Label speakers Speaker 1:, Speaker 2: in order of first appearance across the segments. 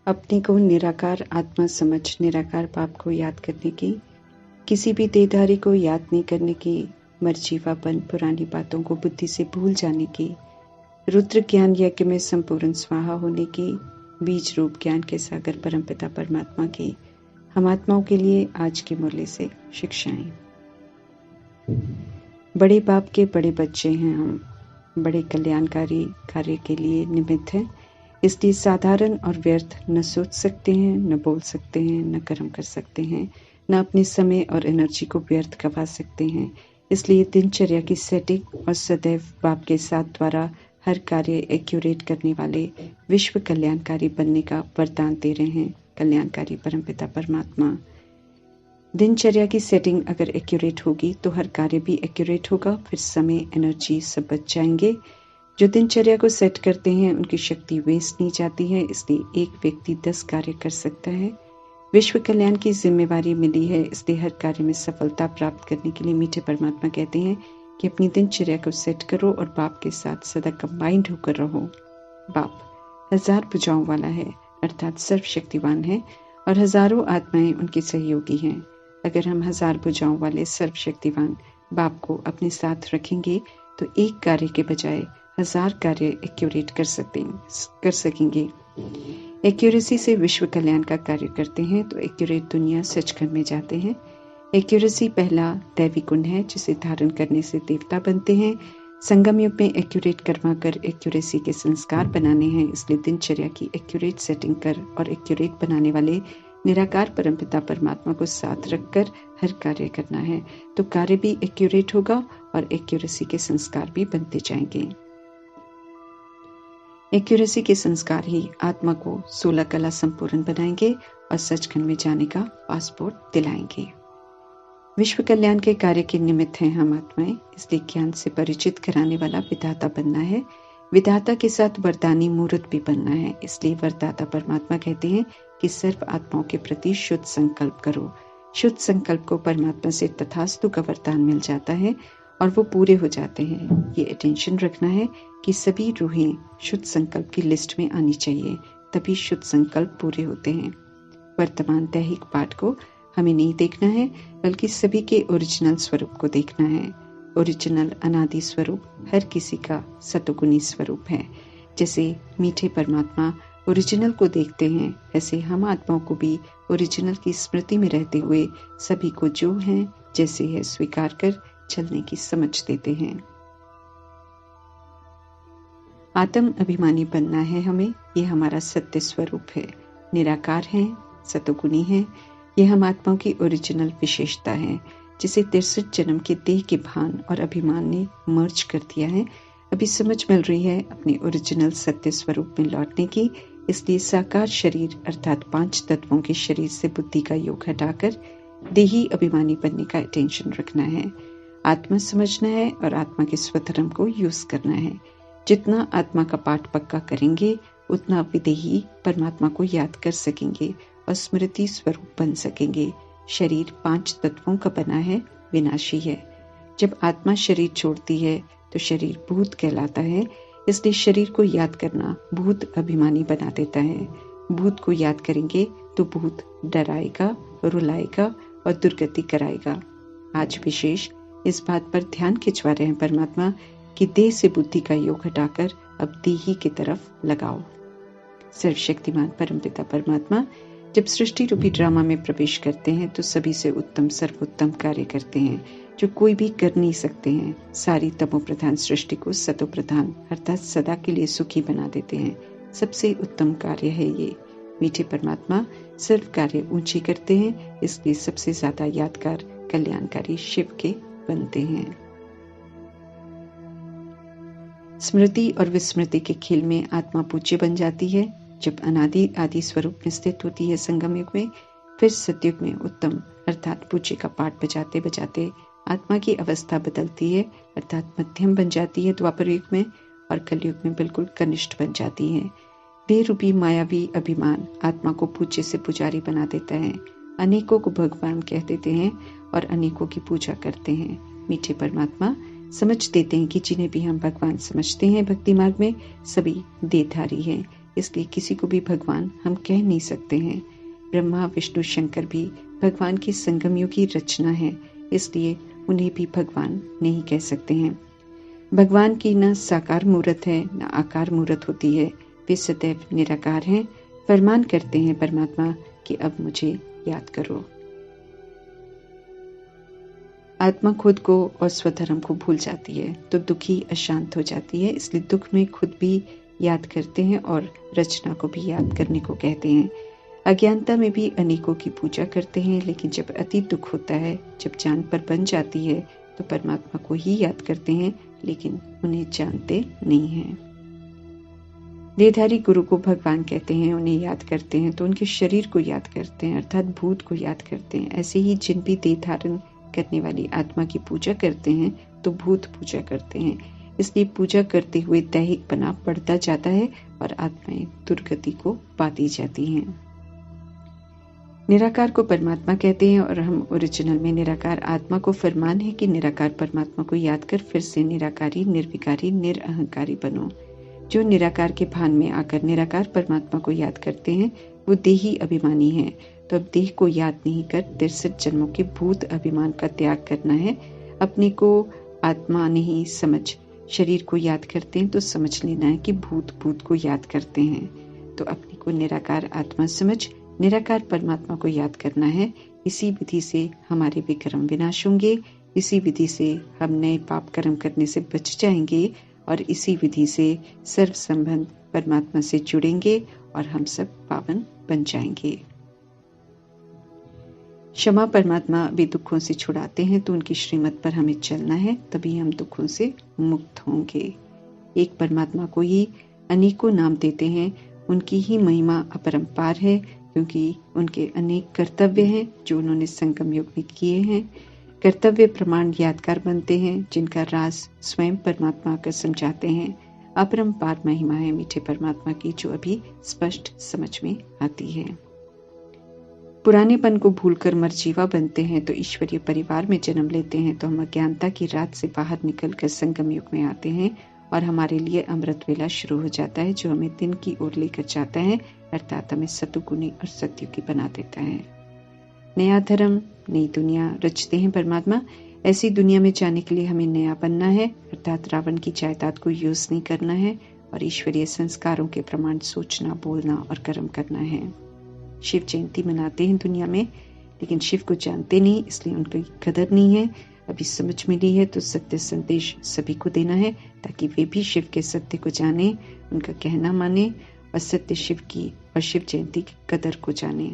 Speaker 1: अपने को निराकार आत्मा समझ निराकार बाप को याद करने की, किसी भी देहधारी को याद नहीं करने की, मर्जीवापन पुरानी बातों को बुद्धि से भूल जाने की, रुद्र ज्ञान यज्ञ में संपूर्ण स्वाहा होने की, बीज रूप ज्ञान के सागर परमपिता परमात्मा की हम आत्माओं के लिए आज के मुरली से शिक्षाएं। बड़े बाप के बड़े बच्चे हैं हम, बड़े कल्याणकारी कार्य के लिए निमित्त हैं, इसलिए साधारण और व्यर्थ न सोच सकते हैं, न बोल सकते हैं, न कर्म कर सकते हैं, न अपने समय और एनर्जी को व्यर्थ गवा सकते हैं। इसलिए दिनचर्या की सेटिंग और सदैव बाप के साथ द्वारा हर कार्य एक्यूरेट करने वाले विश्व कल्याणकारी बनने का वरदान दे रहे हैं कल्याणकारी परमपिता परमात्मा। दिनचर्या की सेटिंग अगर एक्यूरेट होगी तो हर कार्य भी एक्यूरेट होगा, फिर समय एनर्जी सब बच जाएंगे। जो दिनचर्या को सेट करते हैं उनकी शक्ति वेस्ट नहीं जाती है, इसलिए एक व्यक्ति 10 कार्य कर सकता है। विश्व कल्याण की जिम्मेवारी मिली है, इसलिए हर कार्य में सफलता प्राप्त करने के लिए मीठे परमात्मा कहते हैं कि अपनी दिनचर्या को सेट करो और बाप के साथ सदा कंबाइंड होकर रहो। बाप 1000 भुजाओं वाला है, अर्थात सर्वशक्तिवान है और हजारों आत्माएं उनके सहयोगी हैं। अगर हम 1000 भुजाओं वाले सर्वशक्तिवान बाप को अपने साथ रखेंगे तो एक कार्य के बजाय 1000 कार्य एक्यूरेट कर सकेंगे। एक्यूरेसी से विश्व कल्याण का कार्य करते हैं तो एक्यूरेट दुनिया सचखंड में जाते हैं। एक्यूरेसी पहला दैवी गुण है जिसे धारण करने से देवता बनते हैं। संगम युग में एक्यूरेट करवा कर एक्यूरेसी के संस्कार बनाने हैं, इसलिए दिनचर्या की एक्यूरेट सेटिंग कर और एक्यूरेट बनाने वाले निराकार परमपिता परमात्मा को साथ रखकर हर कार्य करना है, तो कार्य भी एक्यूरेट होगा और एक्यूरेसी के संस्कार भी बनते जाएंगे। एक्यूरेसी के संस्कार ही आत्मा को 16 कला संपूर्ण बनाएंगे और सचखंड में जाने का पासपोर्ट दिलाएंगे। विश्व कल्याण के कार्य के निमित्त हैं हम आत्माएं, इसलिए ज्ञान से परिचित कराने वाला विधाता बनना है। विधाता के साथ वरदानी मूर्त भी बनना है, इसलिए वरदाता परमात्मा कहते हैं कि सर्व आत्माओं के प्रति शुद्ध संकल्प करो। शुद्ध संकल्प को परमात्मा से तथास्तु का वरदान मिल जाता है और वो पूरे हो जाते हैं। ये अटेंशन रखना है कि सभी रूहें शुद्ध संकल्प की लिस्ट में आनी चाहिए, तभी शुद्ध संकल्प पूरे होते हैं। वर्तमान दैहिक पाठ को हमें नहीं देखना है, बल्कि सभी के ओरिजिनल स्वरूप को देखना है। ओरिजिनल अनादि स्वरूप हर किसी का सतोगुणी स्वरूप है। जैसे मीठे परमात्मा ओरिजिनल को देखते हैं, ऐसे हम आत्माओं को भी ओरिजिनल की स्मृति में रहते हुए सभी को जो हैं जैसे है स्वीकार कर चलने की समझ देते हैं। आत्म अभिमानी बनना है हमें, ये हमारा सत्य स्वरूप है। निराकार है, सतोगुणी है, ये हम आत्माओं की ओरिजिनल विशेषता है, जिसे 63 जन्म के देह के भान और अभिमान ने मर्ज कर दिया है। अभी समझ मिल रही है अपने ओरिजिनल सत्य स्वरूप में लौटने की, इसलिए साकार शरीर अर्थात 5 तत्वों के शरीर से बुद्धि का योग हटाकर देही अभिमानी बनने का अटेंशन रखना है। आत्मा समझना है और आत्मा के स्वधर्म को यूज करना है। जितना आत्मा का पाठ पक्का करेंगे उतना विदेही परमात्मा को याद कर सकेंगे और स्मृति स्वरूप बन सकेंगे। शरीर 5 तत्वों का बना है, विनाशी है। जब आत्मा शरीर छोड़ती है तो शरीर भूत कहलाता है, इसलिए शरीर को याद करना भूत अभिमानी बना देता है। भूत को याद करेंगे तो भूत डराएगा, रुलाएगा और दुर्गति कराएगा। आज विशेष इस बात पर ध्यान खिंचवा रहे हैं परमात्मा कि देह से बुद्धि का योग हटाकर अब देही की तरफ लगाओ। सर्वशक्तिमान परमपिता परमात्मा जब सृष्टि रूपी ड्रामा में प्रवेश करते हैं तो सभी से उत्तम सर्वोत्तम कार्य करते हैं जो कोई भी कर नहीं सकते हैं। सारी तमो प्रधान सृष्टि को सतो प्रधान अर्थात सदा के लिए सुखी बना देते हैं। सबसे उत्तम कार्य है ये। मीठे परमात्मा सर्व कार्य ऊंची करते हैं, इसलिए सबसे ज्यादा यादगार कल्याणकारी शिव के बनते हैं। स्मृति और विस्मृति के खेल में आत्मा पूज्य बन जाती है। जब अनादि आदि स्वरूप में स्थित होती है संगम युग में, फिर सतयुग में उत्तम अर्थात पूज्य का पाठ बजाते बजाते आत्मा की अवस्था बदलती है, अर्थात मध्यम बन जाती है द्वापर युग में, और कलयुग में बिल्कुल कनिष्ठ बन जाती है। देह रूपी मायावी अभिमान आत्मा को पूज्य से पुजारी बना देता है। अनेकों को भगवान कह देते हैं और अनेकों की पूजा करते हैं। मीठे परमात्मा समझ देते हैं कि जिन्हें भी हम भगवान समझते हैं भक्ति मार्ग में, सभी देहधारी हैं। इसलिए किसी को भी भगवान हम कह नहीं सकते हैं। ब्रह्मा, विष्णु, शंकर भी भगवान के संगमियों की रचना है, इसलिए उन्हें भी भगवान नहीं कह सकते हैं। भगवान की न साकार मूर्त है न आकार मूर्त होती है, वे सदैव निराकार हैं। फरमान करते हैं परमात्मा कि अब मुझे याद करो। आत्मा खुद को और स्वधर्म को भूल जाती है तो दुखी अशांत हो जाती है, इसलिए दुख में खुद भी याद करते हैं और रचना को भी याद करने को कहते हैं। अज्ञानता में भी अनेकों की पूजा करते हैं, लेकिन जब अति दुख होता है, जब जान पर बन जाती है, तो परमात्मा को ही याद करते हैं, लेकिन उन्हें जानते नहीं हैं। देहधारी गुरु को भगवान कहते हैं, उन्हें याद करते हैं तो उनके शरीर को याद करते हैं, अर्थात भूत को याद करते हैं। ऐसे ही जिन भी देह धारण करने वाली आत्मा की पूजा करते हैं तो भूत पूजा करते हैं, इसलिए पूजा करते हुए दैहिक बना बढ़ता जाता है और आत्माएं दुर्गति को पाती जाती हैं। निराकार को परमात्मा कहते हैं और हम ओरिजिनल में निराकार आत्मा को फरमान है कि निराकार परमात्मा को याद कर फिर से निराकारी, निर्विकारी, निरअहंकारी बनो। जो निराकार के भान में आकर निराकार परमात्मा को याद करते हैं वो देही अभिमानी हैं, तो अब देह को याद नहीं कर 63 जन्मों के भूत अभिमान का त्याग करना है। अपने को आत्मा नहीं समझ शरीर को याद करते हैं तो समझ लेना है कि भूत भूत को याद करते हैं। तो अपने को निराकार आत्मा समझ निराकार परमात्मा को याद करना है। इसी विधि से हमारे विक्रम विनाश होंगे, इसी विधि से हम नए पाप कर्म करने से बच जाएंगे और इसी विधि से सर्व संबंध परमात्मा से जुड़ेंगे और हम सब पावन बन जाएंगे। क्षमा परमात्मा भी दुखों से छुड़ाते हैं, तो उनकी श्रीमत पर हमें चलना है, तभी हम दुखों से मुक्त होंगे। एक परमात्मा को ही अनेकों नाम देते हैं, उनकी ही महिमा अपरंपार है, क्योंकि उनके अनेक कर्तव्य हैं जो उन्होंने संगम युग में किए हैं। कर्तव्य प्रमाण यादगार बनते हैं, जिनका राज स्वयं परमात्मा आकर समझाते हैं। अपरंपार महिमा है मीठे परमात्मा की, जो अभी स्पष्ट समझ में आती है। पुरानेपन को भूलकर मरजीवा बनते हैं तो ईश्वरीय परिवार में जन्म लेते हैं, तो हम अज्ञानता की रात से बाहर निकलकर संगम युग में आते हैं और हमारे लिए अमृत वेला शुरू हो जाता है, जो हमें दिन की ओर लेकर जाता है, अर्थात हमें सतुगुणी और सत्युगी बना देता है। नया धर्म, नई दुनिया रचते हैं परमात्मा। ऐसी दुनिया में जाने के लिए हमें नया बनना है, अर्थात रावण की जायदाद को यूज नहीं करना है और ईश्वरीय संस्कारों के प्रमाण सोचना, बोलना और कर्म करना है। शिव जयंती मनाते हैं दुनिया में, लेकिन शिव को जानते नहीं, इसलिए उनकी कदर नहीं है। अभी समझ मिली है तो सत्य संदेश सभी को देना है, ताकि वे भी शिव के सत्य को जाने, उनका कहना माने और सत्य शिव की और शिव जयंती की कदर को जाने।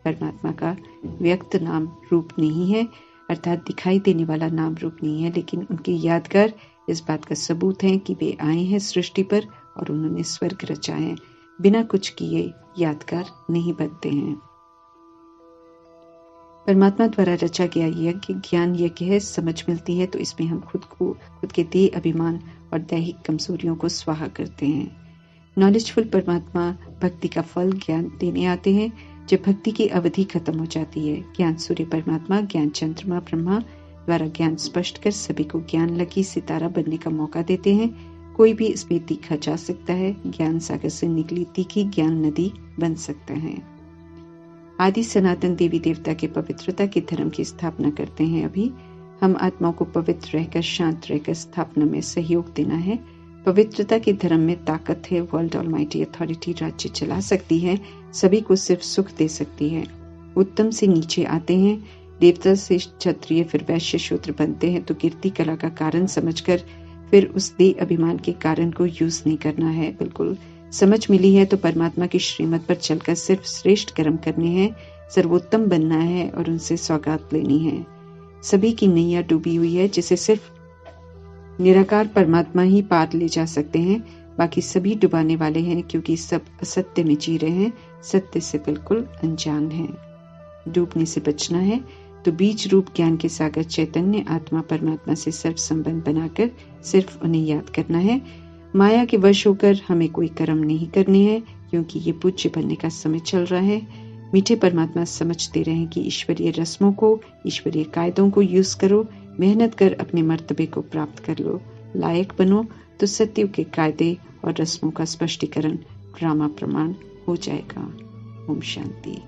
Speaker 1: परमात्मा का व्यक्त नाम रूप नहीं है, अर्थात दिखाई देने वाला नाम रूप नहीं है, लेकिन उनके यादगार इस बात का सबूत है कि वे आए हैं सृष्टि पर और उन्होंने स्वर्ग रचा है। बिना कुछ किए यादगार नहीं बनते हैं। परमात्मा द्वारा रचा गया यज्ञ ज्ञान यज्ञ है। समझ मिलती है तो इसमें हम खुद के देह अभिमान और दैहिक कमजोरियों को स्वाहा करते हैं। नॉलेजफुल परमात्मा भक्ति का फल ज्ञान देने आते हैं। जब भक्ति की अवधि खत्म हो जाती है, ज्ञान सूर्य परमात्मा ज्ञान चंद्रमा ब्रह्मा द्वारा ज्ञान स्पष्ट कर सभी को ज्ञान लकी सितारा बनने का मौका देते हैं। कोई भी इसमें तीखा जा सकता है, ज्ञान सागर से निकली तीखी ज्ञान नदी बन सकता है। आदि सनातन देवी देवता के पवित्रता के धर्म की स्थापना करते हैं। अभी हम आत्माओं को पवित्र रहकर शांत रहकर स्थापना में सहयोग देना है। पवित्रता के धर्म में ताकत है। वर्ल्ड ऑलमाइटी अथॉरिटी राज्य चला सकती है, सभी को सिर्फ सुख दे सकती है। उत्तम से नीचे आते हैं, देवता से क्षत्रिय फिर वैश्य शूद्र बनते हैं, तो कीर्ति कला का कारण समझकर फिर उस देह अभिमान के कारण को यूज नहीं करना है। बिल्कुल समझ मिली है तो परमात्मा की श्रीमत पर चलकर सिर्फ श्रेष्ठ कर्म करने हैं, सर्वोत्तम बनना है और उनसे सौगात लेनी है। सभी की नैया डूबी हुई है, जिसे सिर्फ निराकार परमात्मा ही पार ले जा सकते हैं। बाकी सभी डुबाने वाले हैं, क्योंकि सब असत्य में जी रहे हैं, सत्य से बिल्कुल अनजान हैं। डूबने से बचना है तो बीज रूप ज्ञान के सागर चैतन्य आत्मा परमात्मा से सर्व संबंध बनाकर सिर्फ उन्हें याद करना है। माया के वश होकर हमें कोई कर्म नहीं करने हैं, क्योंकि ये पूज्य बनने का समय चल रहा है। मीठे परमात्मा समझते रहें कि ईश्वरीय रस्मों को, ईश्वरीय कायदों को यूज करो, मेहनत कर अपने मर्तबे को प्राप्त कर लो, लायक बनो, तो सत्युग के कायदे और रस्मों का स्पष्टीकरण ड्रामा प्रमाण हो जाएगा। ओम शांति।